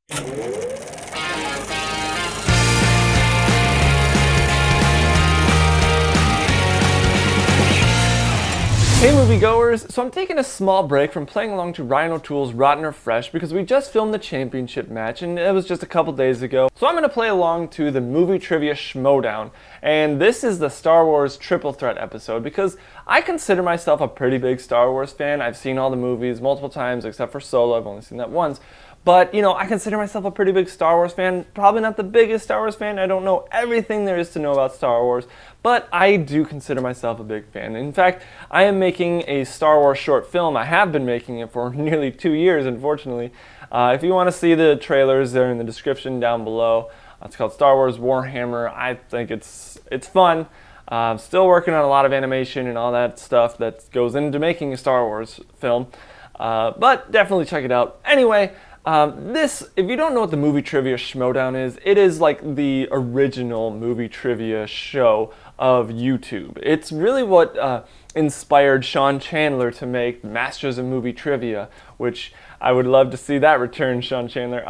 Hey moviegoers, so I'm taking a small break from playing along to Ryan O'Toole's Rotten or Fresh because we just filmed the championship match and it was just a couple days ago. So I'm going to play along to the movie trivia Schmoedown, and this is the Star Wars triple threat episode because I consider myself a pretty big Star Wars fan. I've seen all the movies multiple times except for Solo. I've only seen that once. But, you know, I consider myself a pretty big Star Wars fan. Probably not the biggest Star Wars fan. I don't know everything there is to know about Star Wars. But I do consider myself a big fan. In fact, I am making a Star Wars short film. I have been making it for nearly 2 years, unfortunately. If you want to see the trailers, they're in the description down below. It's called Star Wars Warhammer. I think it's fun. I'm still working on a lot of animation and all that stuff that goes into making a Star Wars film. But definitely check it out. Anyway, if you don't know what the movie trivia Schmoedown is, it is like the original movie trivia show of YouTube. It's really what inspired Sean Chandler to make Masters of Movie Trivia, which I would love to see that return, Sean Chandler.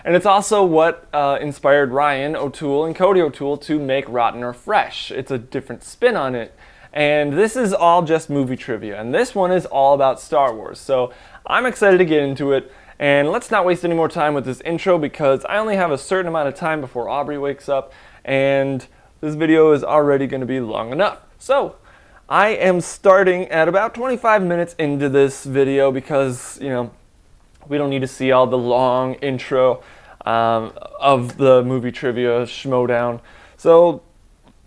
And it's also what inspired Ryan O'Toole and Cody O'Toole to make Rotten or Fresh. It's a different spin on it. And this is all just movie trivia, and this one is all about Star Wars. So I'm excited to get into it. And let's not waste any more time with this intro because I only have a certain amount of time before Aubrey wakes up, and this video is already going to be long enough. So I am starting at about 25 minutes into this video because, you know, we don't need to see all the long intro of the movie trivia Schmoedown. So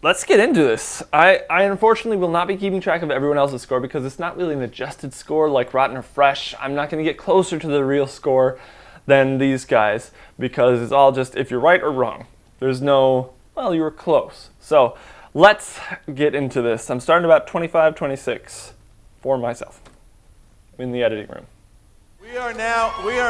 let's get into this. I unfortunately will not be keeping track of everyone else's score because it's not really an adjusted score like Rotten or Fresh. I'm not going to get closer to the real score than these guys because it's all just if you're right or wrong. There's no, well, you were close. So let's get into this. I'm starting about 25, 26 for myself in the editing room. We are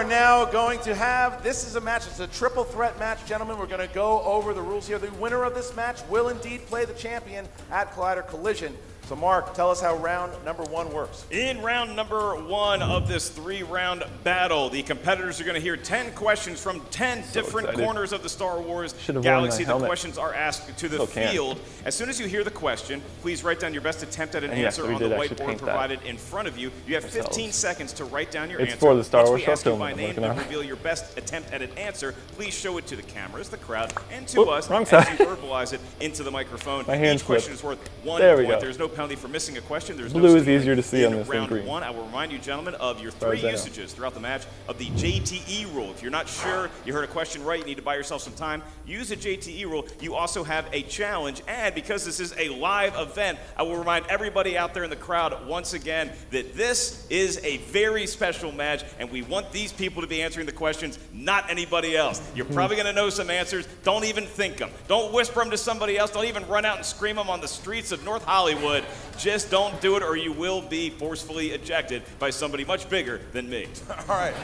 now going to have, this is a match, it's a triple threat match, gentlemen. We're going to go over the rules here. The winner of this match will indeed play the champion at Collider Collision. So Mark, tell us how round number one works. In round number one of this 3-round battle, the competitors are going to hear 10 questions from 10 different corners of the Star Wars galaxy. The questions are asked to the field. As soon as you hear the question, please write down your best attempt at an answer on the whiteboard provided in front of you. You have 15 seconds to write down your answer. It's for the Star Wars Once we ask you film by I'm name working and on. reveal your best attempt at an answer, please show it to the cameras, the crowd, and to us wrong as side. you verbalize it into the microphone. My hand Each question slipped. is worth 1 There we point. go. There's no penalty for missing a question. There's Blue no is easier to see on this than round green. one. I will remind you, gentlemen, of your 3 usages throughout the match of the JTE rule. If you're not sure you heard a question right, you need to buy yourself some time, use the JTE rule. You also have a challenge, and because this is a live event, I will remind everybody out there in the crowd once again that this is a very special match, and we want these people to be answering the questions, not anybody else. You're probably going to know some answers. Don't even think them. Don't whisper them to somebody else. Don't even run out and scream them on the streets of North Hollywood. Just don't do it, or you will be forcefully ejected by somebody much bigger than me. All right.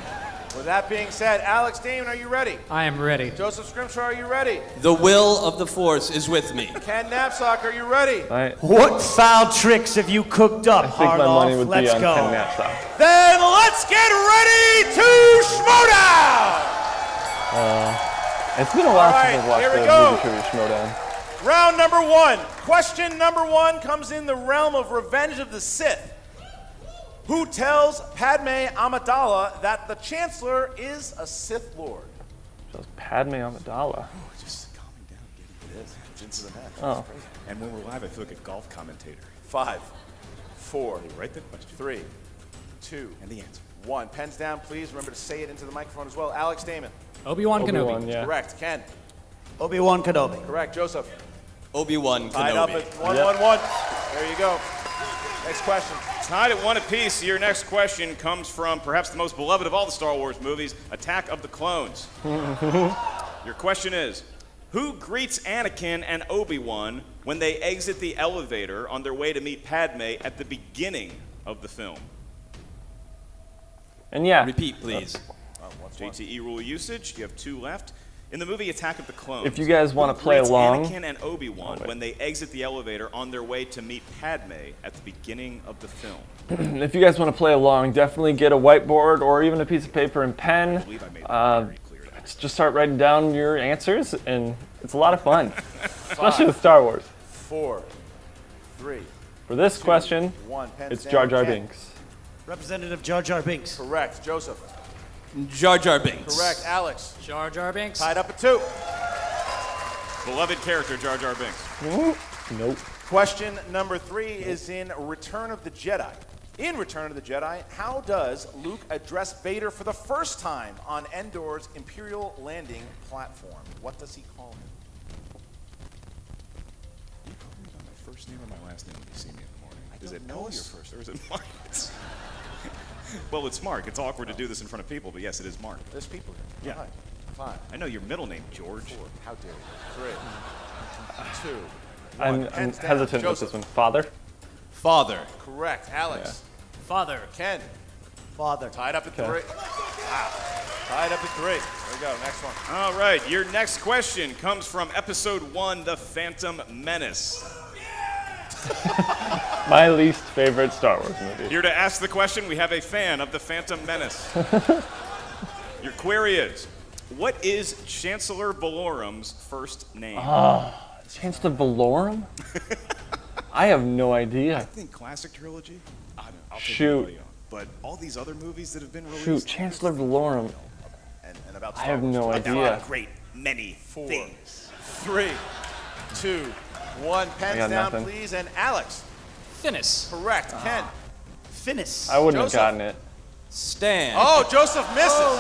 With that being said, Alex Damon, are you ready? I am ready. Joseph Scrmshaw, are you ready? The will of the Force is with me. Ken Napzok, are you ready? What foul tricks have you cooked up, I think my money would be on Ken Napzok. Then let's get ready to Schmoedown! It's been a while All since I've watched right, here we the go. movie trivia Schmoedown. Round number one. Question number one comes in the realm of Revenge of the Sith. Who tells Padme Amidala that the Chancellor is a Sith Lord? So it's Padme Amidala. Just calming down, getting this. It's into the match. Oh. And when we're live, I feel like a golf commentator. 5, 4, Write the question. 3, 2, And the answer. 1. Pens down, please. Remember to say it into the microphone as well. Alex Damon. Obi-Wan Obi-Wan, Kenobi. yeah. Correct. Ken. Obi-Wan Kenobi. Correct. Joseph. Obi-Wan Tied up Kenobi. at 1-1-1. There you go. Next question. Tied at 1 apiece. Your next question comes from perhaps the most beloved of all the Star Wars movies, Attack of the Clones. Your question is, who greets Anakin and Obi-Wan when they exit the elevator on their way to meet Padme at the beginning of the film? And yeah. Repeat, please. JTE rule usage, you have 2 left. In the movie Attack of the Clones, If you guys want to who play greets along, Anakin and Obi-Wan when they exit the elevator on their way to meet Padme at the beginning of the film. if you guys want to play along, definitely get a whiteboard or even a piece of paper and pen. I believe I made that very clear. just start writing down your answers, and it's a lot of fun, especially with Star Wars. 4, 3, For this question, 1. Pens it's down. Jar Jar Ken. Binks. Representative Jar Jar Binks. Correct. Joseph. Jar Jar Binks. Correct. Alex. Jar Jar Binks. Tied up at 2. Beloved character Jar Jar Binks. Nope. Question number 3 is in Return of the Jedi. In Return of the Jedi, how does Luke address Vader for the first time on Endor's Imperial landing platform? What does he call him? You call me by my first name or my last name when you see me in the morning? Is it know L your first or is it Mark? Well, it's Mark. It's awkward to do this in front of people, but yes, it is Mark. There's people here. Yeah. 5, I know your middle name, George. 4. How dare you? 3, 2. I'm Hands down. hesitant with Joseph. this one. Father? Father. Correct. Alex. Father. Ken. Father. Tied up at 3. Wow. Tied up at 3. There we go. Next one. All right, your next question comes from Episode 1, The Phantom Menace. My least favorite Star Wars movie. Here to ask the question, we have a fan of The Phantom Menace. Your query is, what is Chancellor Valorum's first name? Chancellor Valorum? I have no idea. I think classic trilogy. I'll take Shoot. the but all these other movies that have been released. Shoot, Chancellor Valorum. And about I Star have Wars. no A idea. great many 4, things. 3, 2, 1. Pens got down, nothing. please. And Alex. Finis. Correct. Ken. Finis. I wouldn't Joseph. have gotten it. Stan. Oh, Joseph misses.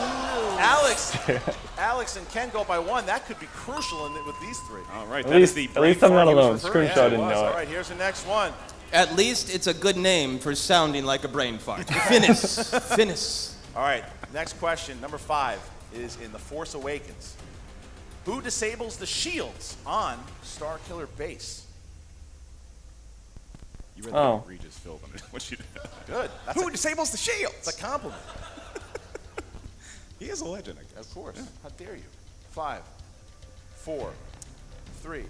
Alex and Ken go by 1. That could be crucial with these 3. All right, At that is least, the at brain least I'm fart not he was alone. referring Scrmshaw to. didn't know All it. right, here's the next one. At least it's a good name for sounding like a brain fart. Finis. Finis. All right, next question, number 5, is in The Force Awakens. Who disables the shields on Starkiller Base? You read Oh. the Regis Phil. What you Good. That's Who disables the shields? It's a compliment. He is a legend, I guess. Of course. How dare you? 5, 4, 3,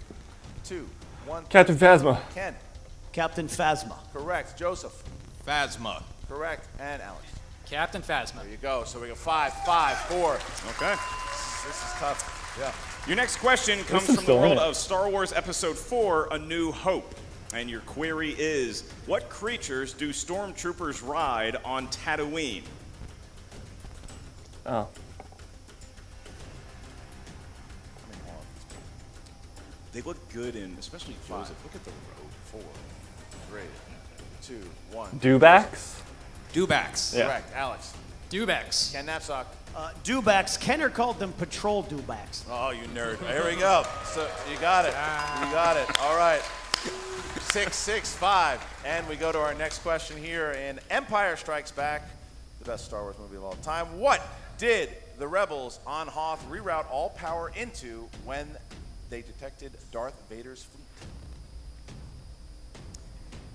2, 1. Captain Phasma. Ken. Captain Phasma. Correct. Joseph. Phasma. Correct. And Alex. Captain Phasma. There you go. So we go 5, 5, 4. Okay. This is tough. Yeah. Your next question comes is from the still in world it. of Star Wars Episode 4, A New Hope. And your query is, what creatures do stormtroopers ride on Tatooine? Oh. They look good in, especially Joseph. Look at the road. 4, 3, 2, 1. Dewbacks? Dewbacks. Yeah. Correct. Alex. Dewbacks. Ken Napzok. Dewbacks. Kenner called them patrol dewbacks. Oh, you nerd. Here we go. So you got it. You got it. All right. 6, 6, 5. And we go to our next question here in Empire Strikes Back, the best Star Wars movie of all time. What did the rebels on Hoth reroute all power into when they detected Darth Vader's fleet?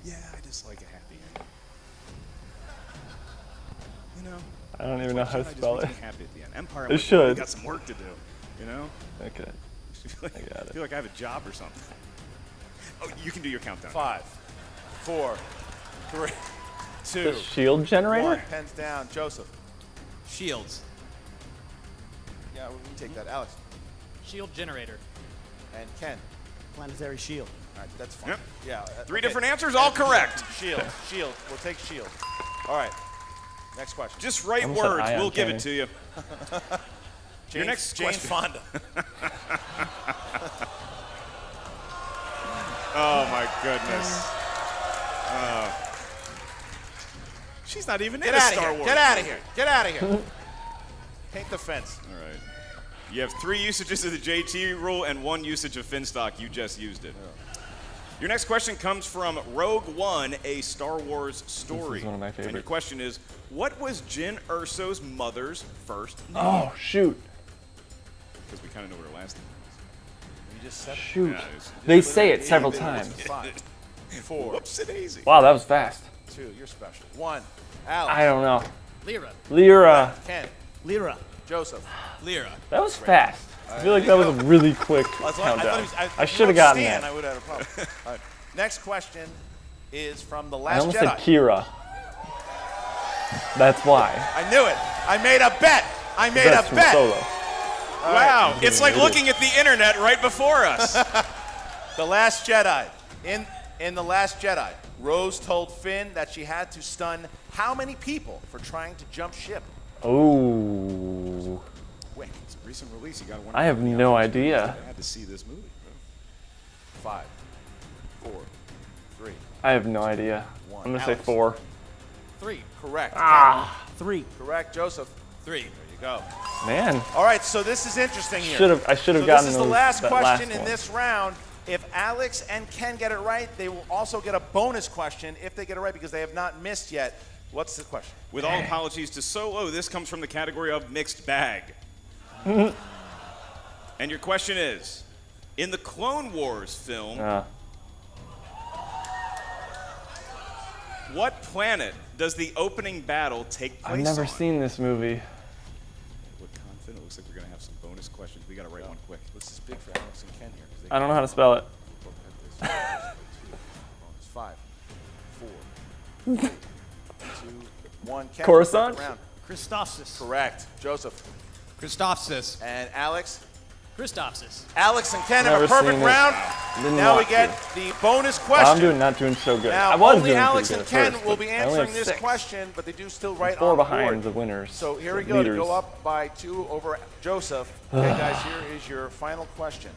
Yeah, I just like a happy ending. You know? I don't even know how to Jedi spell just it. makes me happy at the end. Empire, It we should. got some work to do. You know? Okay. I got it. feel like I have a job or something. Oh, you can do your countdown. 5, 4, 3, 2, The shield generator? 1. Pens down. Joseph. Shields. Yeah, we can take that. Alex. Shield generator. And Ken. Planetary shield. All right, that's fine. Yep. Yeah. 3 different answers, all correct. Shield. Shield. We'll take shield. All right. Next question. Just write Almost said words, ion we'll give cannon. it to you. Your next Jane question. Fonda. Oh my goodness. She's not even Get in a out of Star here. Wars. Get out of here. Get out of here. Paint the fence. All right. You have 3 usages of the JT rule and 1 usage of Finstock. You just used it. Your next question comes from Rogue One, a Star Wars story. This is one of my And your favorites. question is, what was Jyn Erso's mother's first name? Oh, shoot. Because we kind of know what her last name You just said Shoot. Yeah, it's- They say it several times. 5, 4, Whoops, it easy. Wow, that was fast. 2. You're special. 1. Alex. I don't know. Lyra. Lyra. Ken. Lyra. Joseph. Lyra. That was fast. I feel like that was a really quick As long- countdown. thought I should have gotten Stan, that. I would have had a problem. All right. Next question is from The I Last almost Jedi. said Kira. That's why. I knew it. I made a bet. I made That's a from bet. Solo. Wow, it's like looking at the internet right before us. The Last Jedi. In The Last Jedi, Rose told Finn that she had to stun how many people for trying to jump ship? Oh. Quick, it's a recent release. You got to I have no idea. I had to see this movie. 5, 4, 3. I have no idea. I'm going to say Alex. 4. 3. Correct. Ah. 3. Correct, Joseph. 3. There you go. Man. All right, so this is interesting here. I should have So gotten this is the those- last that question last in one. this round. If Alex and Ken get it right, they will also get a bonus question if they get it right because they have not missed yet. What's the question? With all apologies to Solo, this comes from the category of mixed bag. And your question is, in the Clone Wars film, what planet does the opening battle take place I've never on? seen this movie. Look confident. It looks like we're going to have some bonus questions. We got to write one quick. This is big for Alex and Ken here. I don't know how to spell it. 5, 4, 3, 2, 1. Ken, Coruscant? round. Christophsis. Correct. Joseph. Christophsis. And Alex. Christophsis. Alex and Ken Never have a perfect seen it. round. Didn't Now we want get to. the bonus Well, question. I'm not doing so good. Now, I was only doing Alex pretty and good at Ken first, will but be I only answering have this 6. question, but they do still write 4 on the behind board. the winners. So here we the go leaders. to go up by 2 over Joseph. Okay, guys, here is your final question.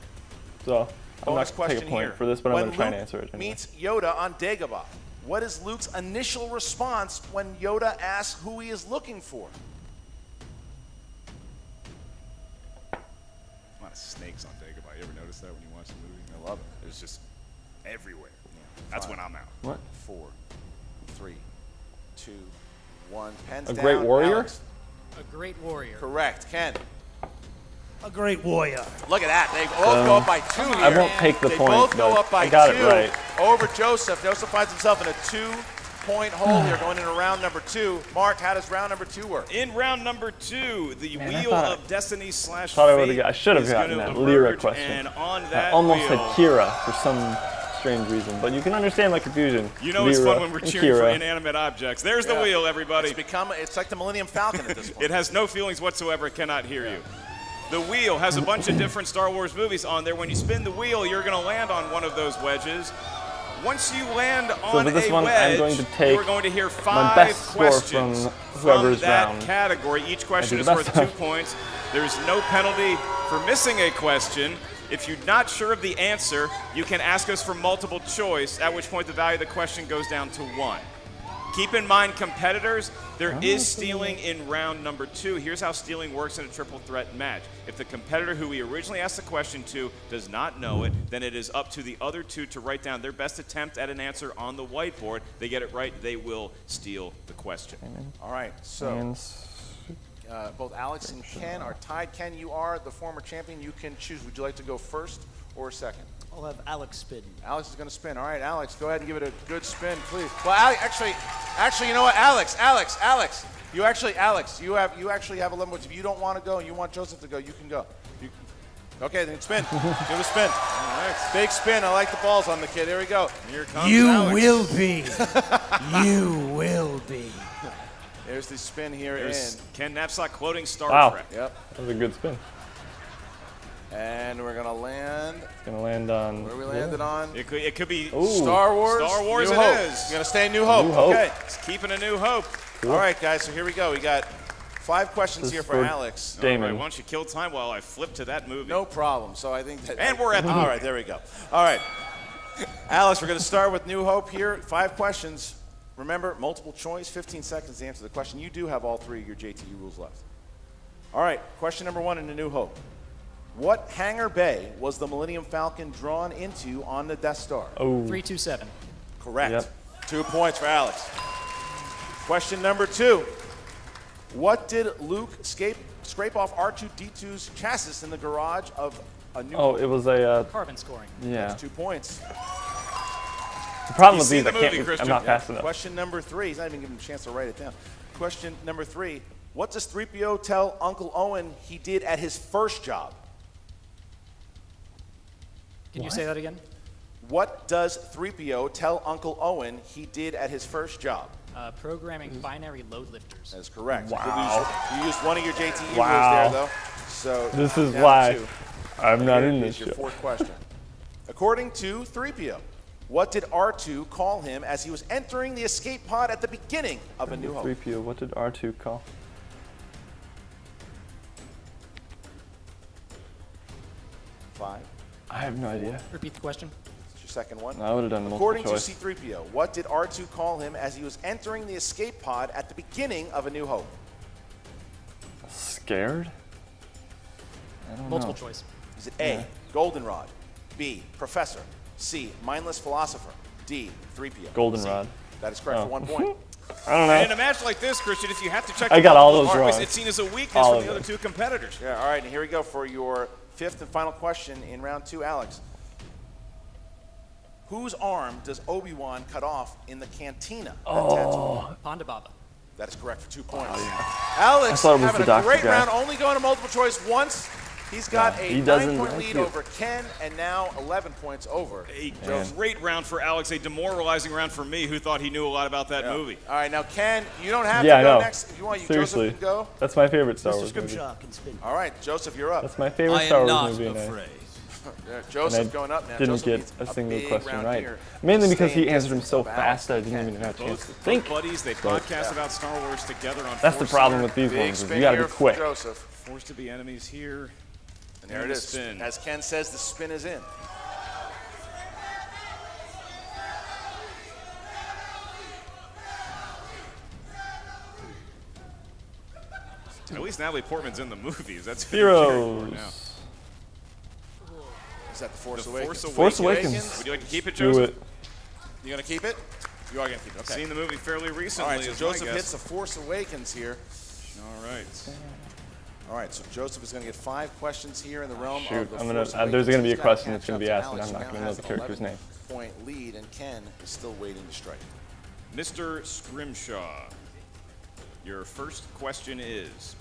So I'm Bonus not going to take question a point here. for this, but I'm When going to try and Luke answer it anyway. meets Yoda on Dagobah, what is Luke's initial response when Yoda asks who he is looking for? A lot of snakes on Dagobah. You ever notice that when you watch the movie? I love it. There's just everywhere. That's when I'm out. What? 4, 3, 2, 1. Pens A down. great warrior? Alex. A great warrior. Correct. Ken. A great warrior. Look at that. They both go up by 2 here. I won't take the They point, both go but up by I got 2 it right. over Joseph. Joseph finds himself in a 2-point hole here going into round number 2. Mark, how does round number 2 work? In round number 2, the Man, I Wheel thought- of Destiny / thought I would've Fate got- I should have is gotten gonna that Lyra emerge, question. And on I that almost wheel, said Kira for some strange reason, but you can understand my confusion. you know it's Lyra fun when we're and cheering for Kira. inanimate objects. There's the Yeah. wheel, everybody. It's like the Millennium Falcon at this point. It has no feelings whatsoever. It cannot hear you. The wheel has a bunch of different Star Wars movies on there. When you spin the wheel, you're going to land on one of those wedges. Once you land on for this a one, wedge, I'm going to take you're going to hear my 5 best score questions from whoever's that round. category. Each question do is the worth best. 2 points. There's no penalty for missing a question. If you're not sure of the answer, you can ask us for multiple choice, at which point the value of the question goes down to 1. Keep in mind, competitors, there is stealing in round number 2. Here's how stealing works in a triple threat match. If the competitor who we originally asked the question to does not know it, then it is up to the other 2 to write down their best attempt at an answer on the whiteboard. They get it right, they will steal the question. All right, so And both Alex and Ken are tied. Ken, you are the former champion. You can choose. Would you like to go first or second? I'll have Alex spin. Alex is going to spin. All right, Alex, go ahead and give it a good spin, please. Well, actually, you know what, Alex, you actually have 11 points. If you don't want to go and you want Joseph to go, you can go. Okay, then spin. Give it a spin. All right, big spin. I like the balls on the kid. Here we go. Here comes You Alex. will be. You will be. There's the spin here There's Ken Napzok quoting Star Wow. Trek. Yep. that was a good spin. And we're going to land. It's going to land on. Where we landed on? It could be Ooh. Star Wars. Star Wars New it Hope. is. You're going to stay in New Hope. New Hope. Okay. It's keeping a new hope. All right, guys, so here we go. We got 5 questions This here is for for Alex. Damon. All right, why don't you kill time while I flip to that movie? No problem. So I think that. And we're at the All right, there we go. All right. Alex, we're going to start with New Hope here. 5 questions. Remember, multiple choice, 15 seconds to answer the question. You do have all 3 of your JTE rules left. All right, question number 1 in the New Hope. What hangar bay was the Millennium Falcon drawn into on the Death Star? Oh, 327. Correct. Yep. 2 points for Alex. Question number 2. What did Luke scrape off R2-D2's chassis in the garage of a New oh, Hope? it was a. Carbon scoring. Yeah. That's 2 points. The problem You've with these, seen I the movie, can't. Christian. I'm not Yeah. fast enough. Question number 3. He's not even giving him a chance to write it down. Question number 3. What does 3PO tell Uncle Owen he did at his first job? Can you say that again? What does 3PO tell Uncle Owen he did at his first job? Programming binary load lifters. That is correct. Wow. You used one of your JTE Wow. rules there, though. So This is down why 2. I'm not Here in is this your show. fourth question. According to 3PO, what did R2 call him as he was entering the escape pod at the beginning of A New Hope? 3PO, what did R2 call? 5. I have no idea. Repeat the question. It's your second one. I would have done multiple According to choice. C3PO, what did R2 call him as he was entering the escape pod at the beginning of A New Hope? Scared? I don't Multiple know. choice. Is it A, Goldenrod, B, Professor, C, Mindless Philosopher, D, 3PO? Goldenrod. That is correct for 1 point. I don't And in know. a match like this, Christian, if you have to check I the got all multiple those choice, wrong. it's seen as a weakness All from of the other them. two competitors. Yeah, all right, and here we go for your fifth and final question in round 2, Alex. Whose arm does Obi-Wan cut off in the cantina at Tatooine? Ponda Baba. That is correct for 2 points. Alex thought it was having the a doctor great guy. round, only going to multiple choice once. He's got he a doesn't 9-point like lead you. over Ken and now 11 points over. A great round for Alex, a demoralizing round for me, who thought he knew a lot about that movie. All right, now Ken, you don't have Yeah, to I go know. next. If you want, Seriously. Joseph can go. That's my favorite Star Mr. Wars movie. Scrimshaw can spin. All right, Joseph, you're up. That's my favorite I Star am Wars not movie. And afraid. Yeah, I Joseph going up now. didn't Joseph get needs a single big question round right. here. Mainly Stay because he in answered them distance so of Alex fast I and didn't Ken. even have a chance to Both think. buddies, they podcast about Star Wars together on That's the Force problem Center. with these Big ones. Is spin you got to here be for quick. Joseph. Forced to be enemies here. And there it the is. spin. As Ken says, the spin is in. At least Natalie Portman's in the movies. That's who they're cheering for now. Heroes. Is that the Force The Awakens? Force Awakens. Would you like to keep it, Do Joseph? it. You gonna keep it? You are gonna keep it. Okay. Seen the movie fairly recently. All right, so is my Joseph guess. hits the Force Awakens here. All right. All right, so Joseph is going to get 5 questions here in the realm Shoot, of the I'm gonna- Force there's Awakens. gonna be a He's gotta question that's catch gonna up be to asked, and Alex, I'm not who gonna now know has the an character's 11-point lead, and Ken is still waiting to strike. Mr. Scrimshaw, your first question is,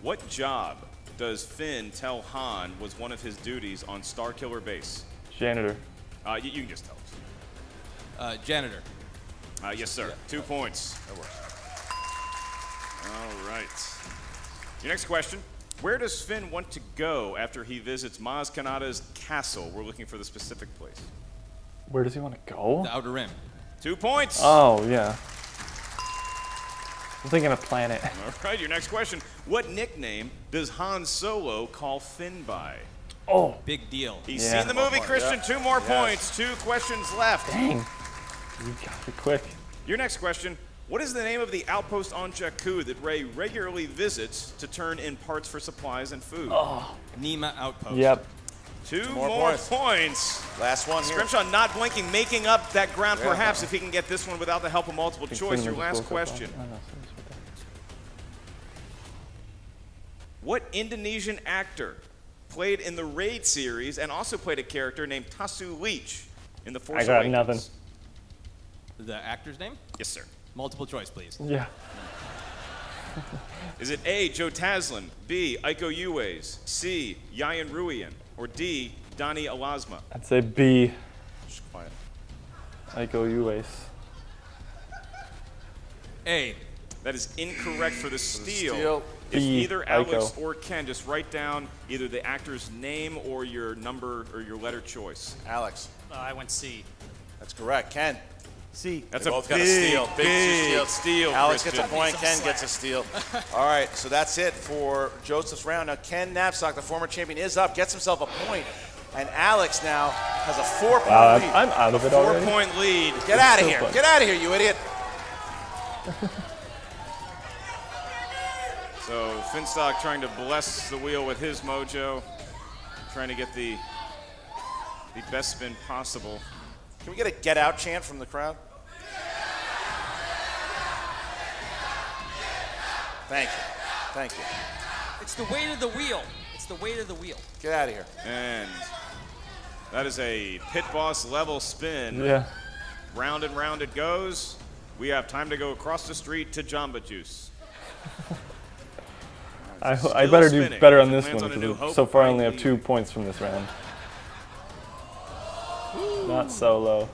what job does Finn tell Han was one of his duties on Starkiller Base? Janitor. You can just tell us. Janitor. Yes, sir. 2 points. That works. All right. Your next question. Where does Finn want to go after he visits Maz Kanata's castle? We're looking for the specific place. Where does he want to go? The Outer Rim. 2 points. Oh, yeah. I'm thinking a planet. All right, your next question. What nickname does Han Solo call Finn by? Oh, Big deal. He's Yeah. seen the movie, Christian. Yeah. 2 more Yes. points. 2 questions left. dang. You got it quick. Your next question. What is the name of the outpost on Jakku that Rey regularly visits to turn in parts for supplies and food? Nima Outpost. Yep. 2 more more points. points. Last one here. Scrimshaw not blinking, making up that ground Yeah. perhaps if he can get this one without the help of multiple choice. Your last Oh, question. What Indonesian actor played in the Raid series and also played a character named Tasu Leech in The Force I got Awakens? nothing. The actor's name? Yes, sir. Multiple choice, please. Yeah. Is it A, Joe Taslim, B, Iko Uwais, C, Yayan Ruian, or D, Donnie Alasma? I'd say B. Just quiet. Iko Uwais. A. That is incorrect for the steal. steal. If B, either Alex Iko. or Ken, just write down either the actor's name or your number or your letter choice. Alex, I went C. that's correct. Ken, See, That's they a both big, got a steal. big steal. Alex Christian. gets a point. Ken gets a steal. All right, so that's it for Joseph's round. Now Ken Napzok, the former champion, is up, gets himself a point, and Alex now has a 4-point Wow, lead. I'm out of it already. 4-point lead. Get out of so here! fun. Get out of here, you idiot! So Finstock trying to bless the wheel with his mojo, trying to get the best spin possible. Can we get a get out chant from the crowd? Thank you. Thank you. It's the weight of the wheel. It's the weight of the wheel. Get out of here. And that is a pit boss level spin. Yeah. Round and round it goes. We have time to go across the street to Jamba Juice. I Still better do spinning. better on If it this lands one on a New because Hope, so far I only might have 2 points from this round. Not solo.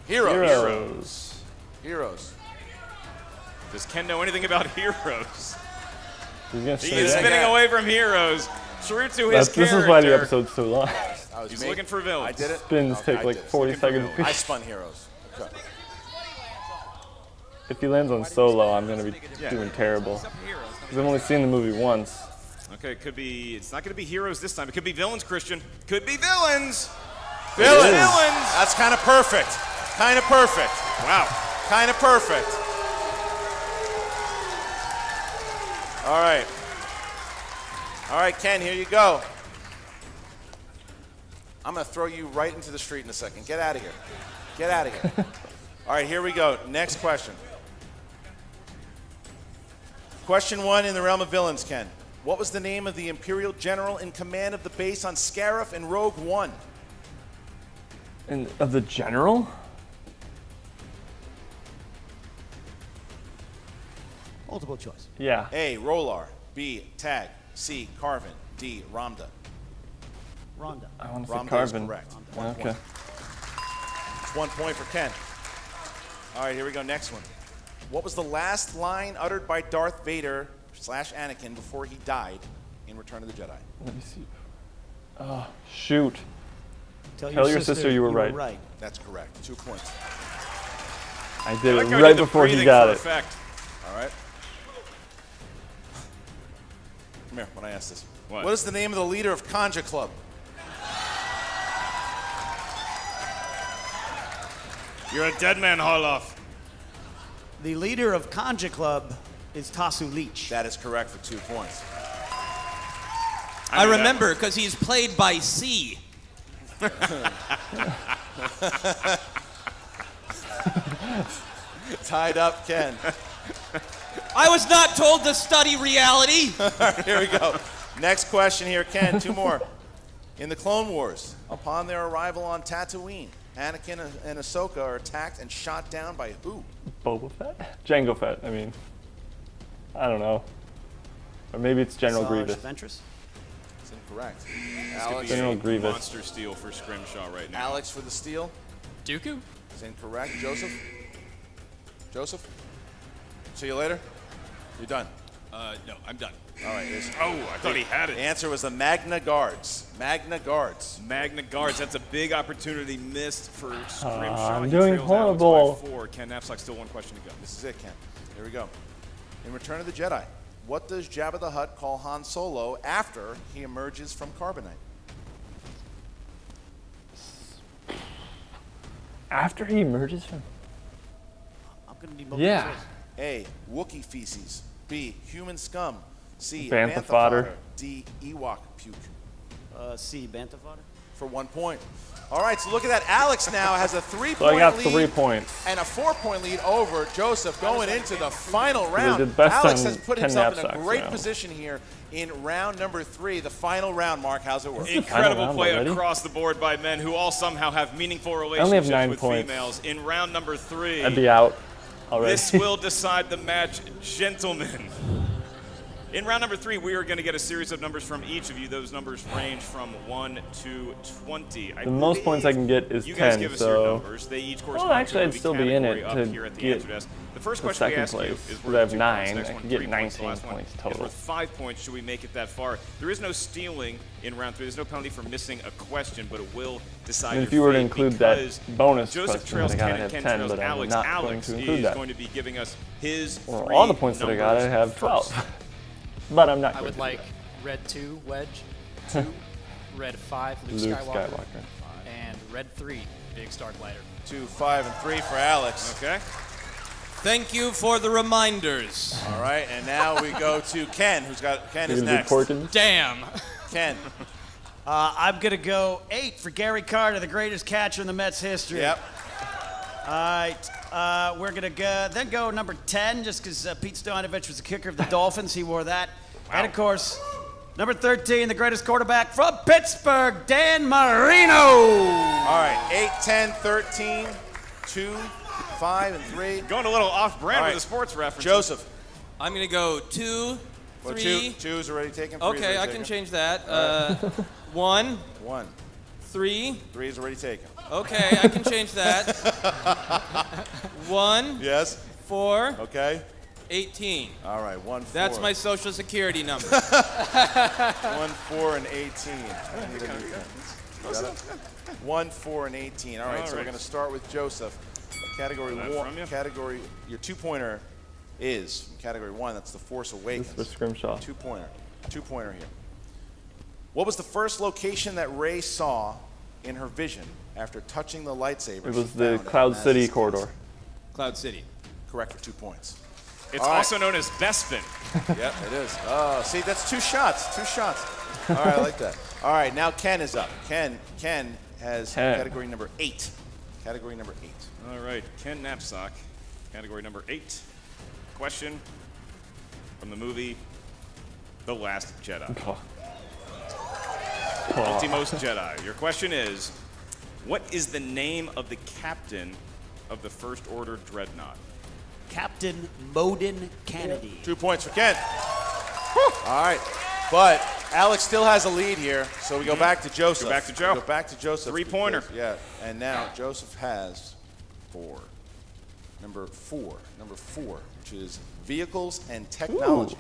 Heroes. Does Ken know anything about heroes? He's gonna He say is that. spinning away from heroes. True to his This character. is why the episode's so long. That was He's me. looking for villains. I did it. Spins Okay, take I like did it. 40 seconds. I spun heroes. Okay. If he lands on solo, I'm gonna be doing terrible. Because I've only seen the movie once. Okay, it could be. It's not going to be heroes this time. It could be villains, Christian. Could be villains. Villains. Villains. That's kind of perfect. Kind of perfect. Wow. Kind of perfect. All right. All right, Ken, here you go. I'm going to throw you right into the street in a second. Get out of here. Get out of here. All right, here we go. Next question. Question 1 in the realm of villains, Ken. What was the name of the Imperial general in command of the base on Scarif in Rogue One? And of the general? Multiple choice. Yeah. A. Rolar. B. Tag. C. Carvin. D. Ramda. Rhonda. I want to say Ramda is Carbon. correct. Okay. It's 1 point for Ken. All right, here we go. Next one. What was the last line uttered by Darth Vader / Anakin before he died in Return of the Jedi? Let me see. Oh, shoot. Tell your sister you were right. That's correct. 2 points. I did Like it how I right did the before he breathing got for it. effect. All right. Come here when I ask this. What? What is the name of the leader of Conja Club? You're a dead man, Harloff. The leader of Conja Club is Tasu Leech. That is correct for 2 points. I remember because he's played by C. Tied up, Ken. I was not told to study reality. Here we go. Next question here, Ken. 2 more. In the Clone Wars, upon their arrival on Tatooine, Anakin and Ahsoka are attacked and shot down by who? Boba Fett? Jango Fett, I mean. I don't know. Or maybe it's General Sarge Grievous. Ventress. It's incorrect. Could Alex, General be a Grievous. monster steal for Scrimshaw right now. Alex for the steal. Dooku? Is incorrect. Joseph? Joseph? See you later? You're done. No, I'm done. All right. Oh, I thought he had The it. answer was the Magna Guards. Magna Guards. Magna Guards. That's a big opportunity missed for Scrimshaw. I'm He doing trails Alex by horrible. 4. Ken Napzok still 1 question to go. This is it, Ken. Here we go. In Return of the Jedi, what does Jabba the Hutt call Han Solo after he emerges from Carbonite? After he emerges from... I'm going to need multiple Yeah. choice. A. Wookiee feces. B. Human scum. C. Bantha Bantha fodder. D. Ewok puke. C. Bantha fodder. For 1 point. All right, so look at that. Alex now has a 3-point So I got lead 3 points. and a 4-point lead over Joseph going into the final round. did best Alex on has put 10 himself in a knapsacks great now. position here in round number 3, the final round. Mark, how's it work? Incredible round play already? across the board by men who all somehow have meaningful only relationships have 9 with points. females. In round number 3, I'd be out already. this will decide the match, gentlemen. In round number 3, we are going to get a series of numbers from each of you. Those numbers range from 1 to 20. The most points I can get is You 10, guys give us your so... numbers. They each correspond actually, to a I'd still be in it category up to here at the get answer desk. The first the question we second ask you place, is because worth I have 2 points. 9. Next I one, can get 3 points. The 19 last one points is total. worth 5 points should we make it that far. There is no stealing in round 3. There's no penalty for missing a question, but it will decide And if your you were to fate include that because bonus Joseph question trails that I got, Ken I'd and have Ken 10, trails but I'm Alex. not Alex going to is include that. going to be giving us his Well, 3 all the points that I got, I have numbers 12. But I'm not I going would to like red 2, Wedge. 2, red 5, Luke, Luke Skywalker. Skywalker. And red 3, Big Starglider. 2, 5, and 3 for Alex. Okay. Thank you for the reminders. All right, and now we go to Ken, Ken is You're gonna do next. Porkins? Damn. Ken. I'm going to go 8 for Gary Carter, the greatest catcher in the Mets history. Yep. All right. We're going to then go number 10, just because Pete Stoyanovich was the kicker of the Dolphins. He wore that. And, of course, number 13, the greatest quarterback from Pittsburgh, Dan Marino. All right, 8, 10, 13, 2, 5, and 3. Going a little off-brand All right. with the sports reference. Joseph. I'm going to go 2, Well, 3. 2 is already taken. 3 is Okay, already I can taken. change that. 1, 1. 3. 3 is already taken. Okay, I can change that. 1, Yes. 4, Okay. 18. All right, 1, 4. That's my social security number. 1, 4, and 18. I need a new pen. Got it? 1, 4, and 18. All right, so we're going to start with Joseph. Category 1. Category. Your 2-pointer is category 1. That's The Force Awakens. This is for Scrmshaw. 2-pointer. 2-pointer here. What was the first location that Rey saw in her vision after touching the lightsaber? It was the Cloud City corridor. Cloud City. Correct for 2 points. It's also known as Bespin. Yep, it is. Oh, see, that's 2 shots. 2 shots. All right, I like that. All right, now Ken is up. Ken has category number 8. Category number 8. All right, Ken Napzok, category number 8. Question from the movie The Last Jedi. Ultimos Jedi. Your question is, what is the name of the captain of the First Order Dreadnought? Captain Moden Kennedy. 2 points for Ken. All right, but Alex still has a lead here, so we go back to Joseph. Go back to Joe. Go back to Joseph. 3-pointer. Because, yeah, and now Joseph has 4. Number 4, which is vehicles and technology.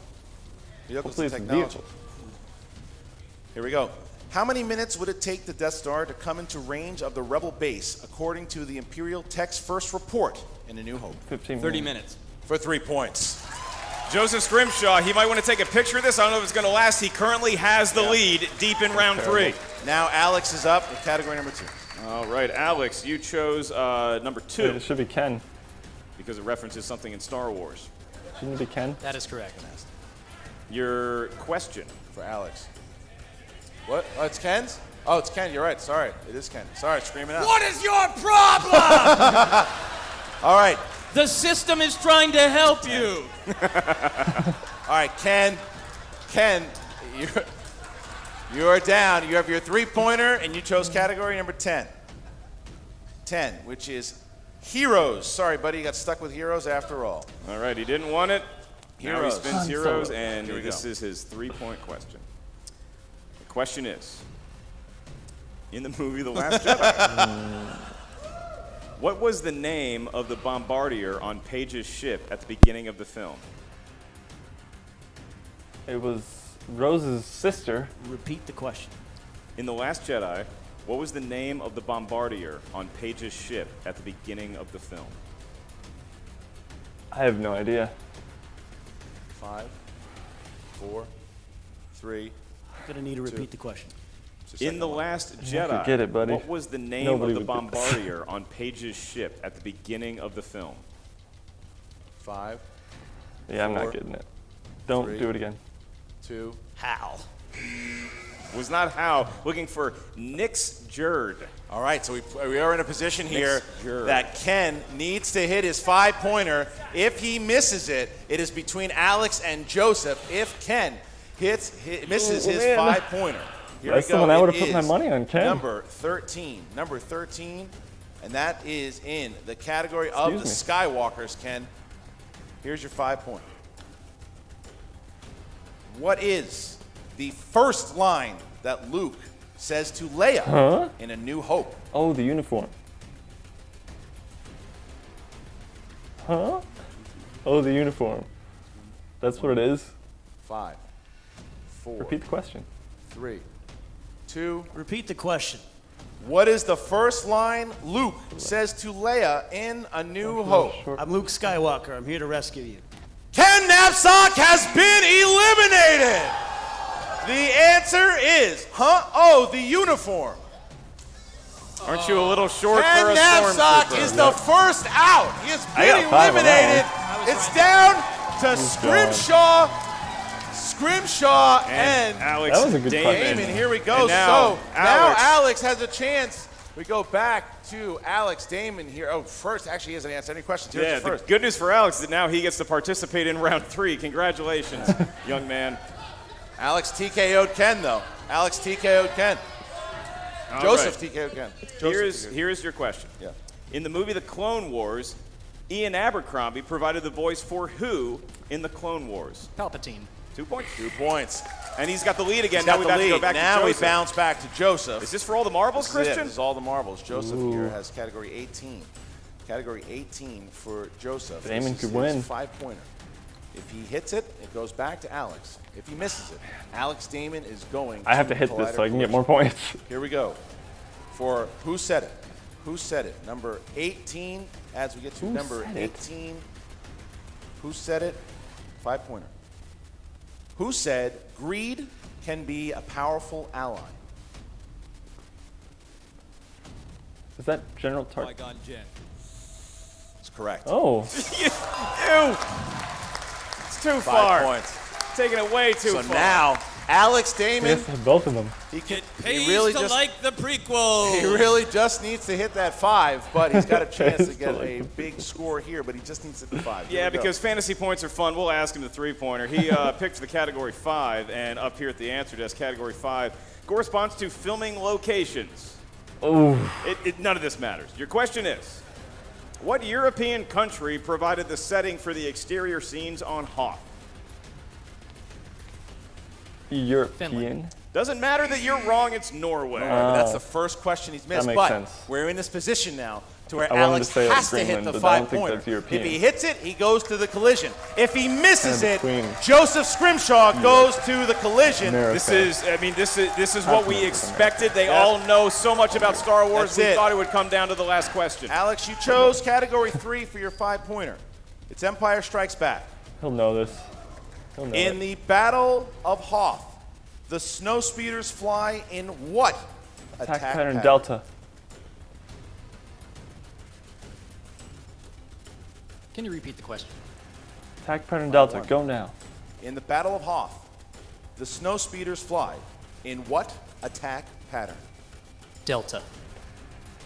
Vehicles Hopefully and it's technology. vehicles. Here we go. How many minutes would it take the Death Star to come into range of the Rebel base, according to the Imperial Tech's first report in A New Hope? 15 30 minutes. For 3 points. Joseph Scrmshaw, he might want to take a picture of this. I don't know if it's going to last. He currently has the lead deep in round 3. Now Alex is up with category number 2. All right, Alex, you chose number 2 It should be Ken. because it references something in Star Wars. Shouldn't it be Ken? That is correct. Your question. For Alex. What? Oh, it's Ken's? Oh, it's Ken. You're right. Sorry. It is Ken. Sorry, screaming out. What is your problem? All right. The system is trying to help you. All right, Ken. Ken, you're down. You have your 3-pointer, and you chose category number 10. 10, which is heroes. Sorry, buddy. You got stuck with heroes after all. All right, he didn't want it. Now he Heroes. spins heroes, and Here we this go. is his 3-point question. The question is, in the movie The Last Jedi, what was the name of the bombardier on Paige's ship at the beginning of the film? It was Rose's sister. Repeat the question. In The Last Jedi, what was the name of the bombardier on Paige's ship at the beginning of the film? I have no idea. 5, 4, 3. Gonna need to repeat the question. In The Last Jedi, forget it, buddy. what was the name Nobody of the would get this. bombardier on Paige's ship at the beginning of the film? 5, Yeah, I'm 4, not getting it. Don't 3. do it again. 2. Hal. Was not Hal. Looking for Nix Jerd. All right, so we are in a position here Jerd. that Ken needs to hit his 5-pointer. If he misses it, it is between Alex and Joseph. If Ken misses his man. 5-pointer, here That's we go. the one I It would've put my is money on, Ken. Number 13. Number 13, and that is in the category of the Excuse Skywalkers, Ken. Here's your 5-pointer. What is the first line that Luke says to Leia in A New Hope? Oh, the uniform. Huh? Oh, the uniform. That's what it is. 5, 4, Repeat the question. 3, 2. Repeat the question. What is the first line Luke says to Leia in A New Hope? I'm Luke Skywalker. I'm here to rescue you. Ken Napzok has been eliminated. The answer is, Oh, the uniform. Aren't you a little short Ken for a Napzok stormtrooper? is the first out. He has I got been 5 on eliminated. that It's down to Scrmshaw and Alex That was a good Damon. question. Damon. Here we go. And now, So now Alex. Alex has a chance. We go back to Alex Damon here. Oh, first, actually, he hasn't answered any questions. Here's Yeah, the the first. good news for Alex is that now he gets to participate in round 3. Congratulations, young man. Alex TKO'd Ken, though. Alex TKO'd Ken. All Joseph right. TKO'd Ken. Here's your question. Yeah. In the movie The Clone Wars, Ian Abercrombie provided the voice for who in the Clone Wars? Palpatine. 2 points. 2 points. And he's got the lead again. He's Now got we the got to lead. go back Now to we Joseph. bounce back to Joseph. Is this for all the marbles, This is it. Christian? This is all the marbles. Joseph here has category 18. Category 18 for Joseph. Damon This is could win. his 5-pointer. If he hits it, it goes back to Alex. If he misses it, Alex Damon is going I have to hit this Collider so I can get Collision. more points. Here we go. For Who Said It? Who Said It? Number 18, as we get to Who number said it? 18. Who Said It? 5-pointer. Who said greed can be a powerful ally? Is that General Tart? Qui-Gon Jinn. That's correct. Oh, Ew! It's too 5 far. points. Taking it way too So far. now, Alex I Damon, guess both of them. he Pays really to just like the prequel. he really just needs to hit that 5, but he's got a chance to get a big score here, but he just needs to hit the 5. Here Yeah, we go. because fantasy points are fun. We'll ask him the three-pointer. He picked the category 5, and up here at the answer desk, category 5 corresponds to filming locations. Ooh. None of this matters. Your question is, what European country provided the setting for the exterior scenes on Hoth? European. Doesn't matter that you're wrong, it's Norway. That's the first question he's missed, makes but sense. we're in this position now to where I wanted Alex to say like has to hit Greenland, the but I don't 5-pointer. think that's European. If he hits it, he goes to the collision. If he misses Kind it, of between Joseph Scrimshaw goes to the collision. America. This is what we expected. They all know so much about Star Wars. That's We it. thought it would come down to the last question. Alex, you chose category 3 for your 5-pointer. It's Empire Strikes Back. He'll know this. He'll know In it. the Battle of Hoth, the snow speeders fly in what Attack pattern Delta. Can you repeat the question? Attack pattern Delta. one. Go now. In the Battle of Hoth, the snow speeders fly in what attack pattern? Delta.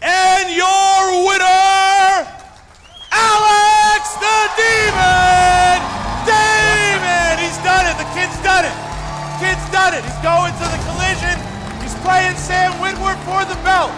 And your winner, Alex the Demon! Damon! He's done it. The kid's done it. Kid's done it. He's going to the collision. He's playing Sam Witwer for the belt.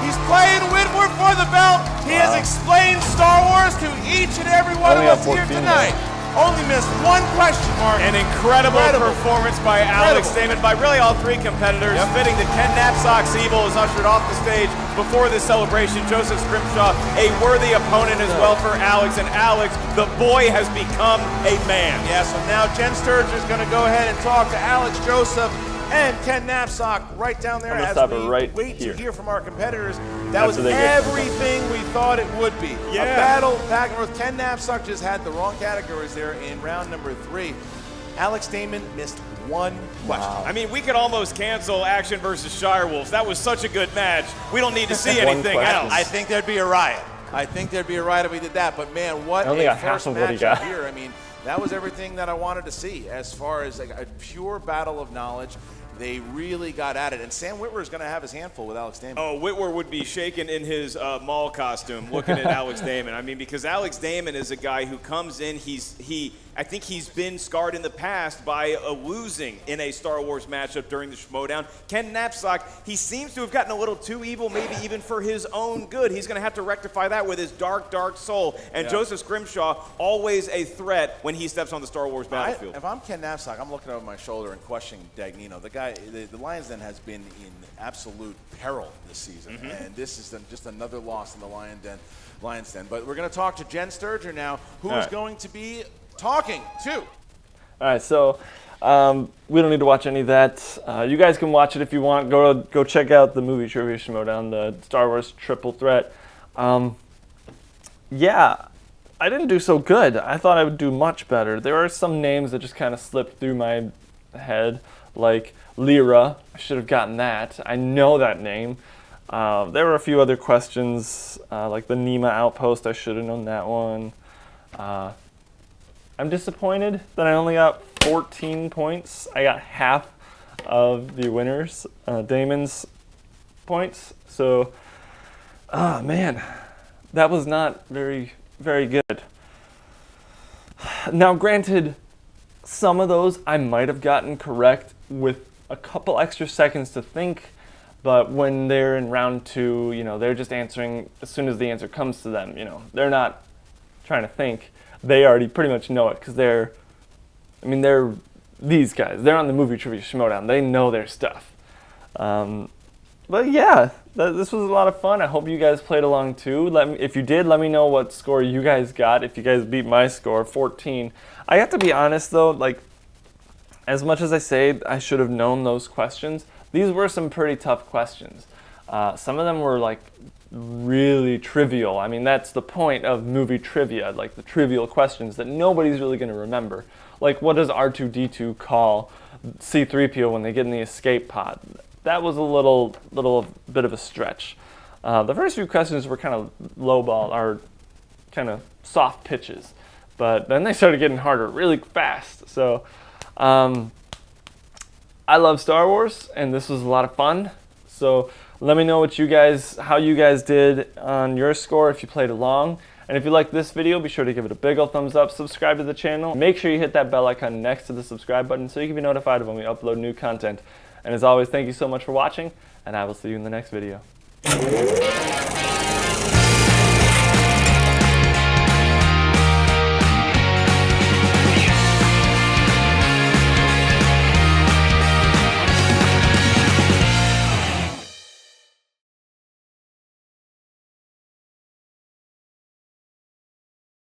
He's playing Witwer for the belt. He has explained Star Wars to each and every one Only of got us here 14 tonight. Only missed one question mark. An incredible performance by Alex Damon, by really all three competitors. Fitting that Ken Napzok's Evil is ushered off the stage before this celebration. Joseph Scrmshaw, a worthy opponent as well for Alex. And Alex, the boy, has become a man. Yeah, so now Jen Sturger is going to go ahead and talk to Alex Joseph and Ken Napzok right down there I'm gonna as stop we it right wait here. to hear from our competitors. That was After they get- everything we thought it would be. Yeah. A battle back and forth. Ken Napzok just had the wrong categories there in round number 3. Alex Damon missed one question. I mean, we could almost cancel Action versus Shirewolves. That was such a good match. We don't need to see One anything question. else. I think there'd be a riot. I think there'd be a riot if we did that. But man, what I only a got half first of what he matchup got. here. I mean, that was everything that I wanted to see as far as like a pure battle of knowledge. They really got at it. And Sam Witwer is going to have his handful with Alex Damon. Oh, Witwer would be shaking in his mall costume looking at Alex Damon. I mean, because Alex Damon is a guy who comes in, I think he's been scarred in the past by losing in a Star Wars matchup during the Schmoedown. Ken Napzok, he seems to have gotten a little too evil, maybe even for his own good. He's going to have to rectify that with his dark, dark soul. And Joseph Scrimshaw, always a threat when he steps on the Star Wars battlefield. If I'm Ken Napzok, I'm looking over my shoulder and questioning Dagnino. The guy, the Lions Den has been in absolute peril this season, and this is just another loss in the Lions Den. But we're going to talk to Jen Sturger now, who is right. going to be talking to. All right, so we don't need to watch any of that. You guys can watch it if you want. Go check out the movie Trivia Schmoedown, the Star Wars Triple Threat. Yeah, I didn't do so good. I thought I would do much better. There are some names that just kind of slipped through my head, like Lyra. I should have gotten that. I know that name. There were a few other questions, like the Nema Outpost. I should have known that one. I'm disappointed that I only got 14 points. I got half of the winners, Damon's points. So, man, that was not very, very good. Now, granted, some of those I might have gotten correct with a couple extra seconds to think, but when they're in round 2, they're just answering as soon as the answer comes to them. They're not trying to think. They already pretty much know it because they're these guys. They're on the movie Trivia Schmoedown. They know their stuff. But yeah, this was a lot of fun. I hope you guys played along too. If you did, let me know what score you guys got. If you guys beat my score, 14. I have to be honest though, like, as much as I say I should have known those questions, these were some pretty tough questions. Some of them were like really trivial. I mean, that's the point of movie trivia, like the trivial questions that nobody's really going to remember. Like, what does R2-D2 call C-3PO when they get in the escape pod? That was a little bit of a stretch. The first few questions were kind of lowball, or kind of soft pitches, but then they started getting harder really fast. So I love Star Wars, and this was a lot of fun. So let me know how you guys did on your score if you played along. And if you like this video, be sure to give it a big ol' thumbs up, subscribe to the channel. Make sure you hit that bell icon next to the subscribe button so you can be notified when we upload new content. And as always, thank you so much for watching, and I will see you in the next video.